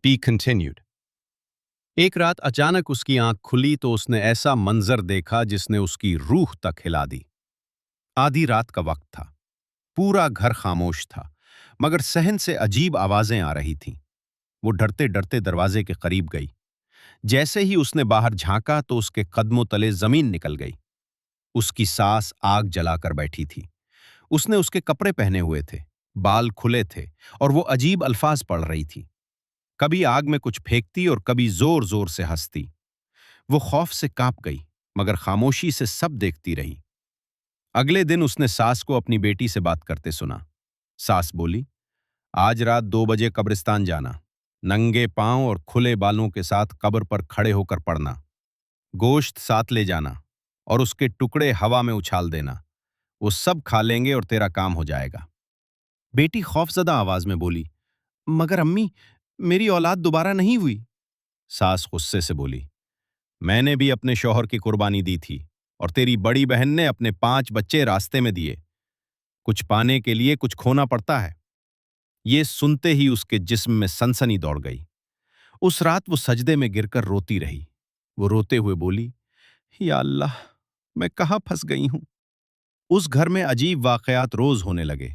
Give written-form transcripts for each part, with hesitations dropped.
Be continued. ایک رات اچانک اس کی آنکھ کھلی تو اس نے ایسا منظر دیکھا جس نے اس کی روح تک ہلا دی۔ آدھی رات کا وقت تھا، پورا گھر خاموش تھا، مگر صحن سے عجیب آوازیں آ رہی تھیں۔ وہ ڈرتے ڈرتے دروازے کے قریب گئی۔ جیسے ہی اس نے باہر جھانکا تو اس کے قدموں تلے زمین نکل گئی۔ اس کی ساس آگ جلا کر بیٹھی تھی۔ اس نے اس کے کپڑے پہنے ہوئے تھے، بال کھلے تھے اور وہ عجیب الفاظ پڑھ رہی تھی۔ کبھی آگ میں کچھ پھینکتی اور کبھی زور زور سے ہنستی۔ وہ خوف سے کانپ گئی، مگر خاموشی سے سب دیکھتی رہی۔ اگلے دن اس نے ساس کو اپنی بیٹی سے بات کرتے سنا۔ ساس بولی، آج رات 2 بجے قبرستان جانا، ننگے پاؤں اور کھلے بالوں کے ساتھ قبر پر کھڑے ہو کر پڑھنا، گوشت ساتھ لے جانا اور اس کے ٹکڑے ہوا میں اچھال دینا، وہ سب کھا لیں گے اور تیرا کام ہو جائے گا۔ بیٹی خوفزدہ آواز میں بولی، مگر امی، میری اولاد دوبارہ نہیں ہوئی۔ ساس غصے سے بولی، میں نے بھی اپنے شوہر کی قربانی دی تھی اور تیری بڑی بہن نے اپنے 5 بچے راستے میں دیے۔ کچھ پانے کے لیے کچھ کھونا پڑتا ہے۔ یہ سنتے ہی اس کے جسم میں سنسنی دوڑ گئی۔ اس رات وہ سجدے میں گر کر روتی رہی۔ وہ روتے ہوئے بولی، یا اللہ، میں کہاں پھنس گئی ہوں۔ اس گھر میں عجیب واقعات روز ہونے لگے۔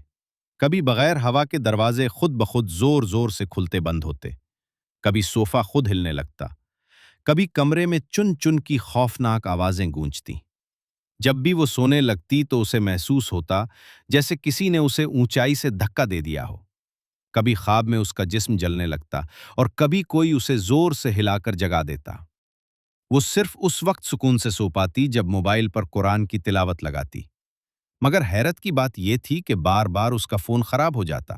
کبھی بغیر ہوا کے دروازے خود بخود زور زور سے کھلتے بند ہوتے، کبھی صوفہ خود ہلنے لگتا، کبھی کمرے میں چن چن کی خوفناک آوازیں گونجتی۔ جب بھی وہ سونے لگتی تو اسے محسوس ہوتا جیسے کسی نے اسے اونچائی سے دھکا دے دیا ہو۔ کبھی خواب میں اس کا جسم جلنے لگتا اور کبھی کوئی اسے زور سے ہلا کر جگا دیتا۔ وہ صرف اس وقت سکون سے سو پاتی جب موبائل پر قرآن کی تلاوت لگاتی۔ مگر حیرت کی بات یہ تھی کہ بار بار اس کا فون خراب ہو جاتا۔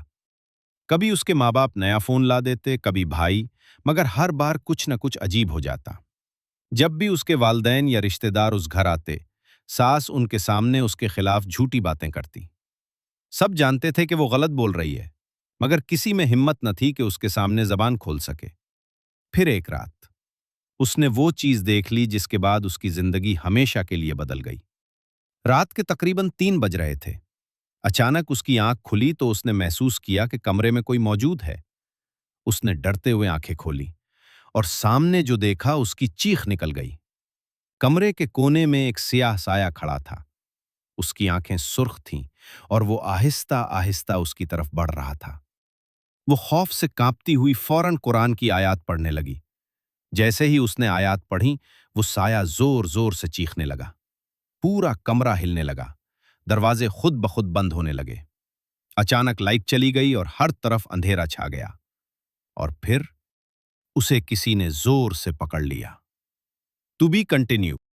کبھی اس کے ماں باپ نیا فون لا دیتے، کبھی بھائی، مگر ہر بار کچھ نہ کچھ عجیب ہو جاتا۔ جب بھی اس کے والدین یا رشتہ دار اس گھر آتے، ساس ان کے سامنے اس کے خلاف جھوٹی باتیں کرتی۔ سب جانتے تھے کہ وہ غلط بول رہی ہے، مگر کسی میں ہمت نہ تھی کہ اس کے سامنے زبان کھول سکے۔ پھر ایک رات اس نے وہ چیز دیکھ لی جس کے بعد اس کی زندگی ہمیشہ کے لیے بدل گئی۔ رات کے تقریباً 3 بج رہے تھے۔ اچانک اس کی آنکھ کھلی تو اس نے محسوس کیا کہ کمرے میں کوئی موجود ہے۔ اس نے ڈرتے ہوئے آنکھیں کھولی اور سامنے جو دیکھا اس کی چیخ نکل گئی۔ کمرے کے کونے میں ایک سیاہ سایہ کھڑا تھا۔ اس کی آنکھیں سرخ تھیں اور وہ آہستہ آہستہ اس کی طرف بڑھ رہا تھا۔ وہ خوف سے کانپتی ہوئی فوراً قرآن کی آیات پڑھنے لگی۔ جیسے ہی اس نے آیات پڑھی، وہ سایہ زور زور سے چیخنے لگا۔ پورا کمرہ ہلنے لگا، دروازے خود بخود بند ہونے لگے۔ اچانک لائٹ چلی گئی اور ہر طرف اندھیرا چھا گیا، اور پھر اسے کسی نے زور سے پکڑ لیا۔ To be continue.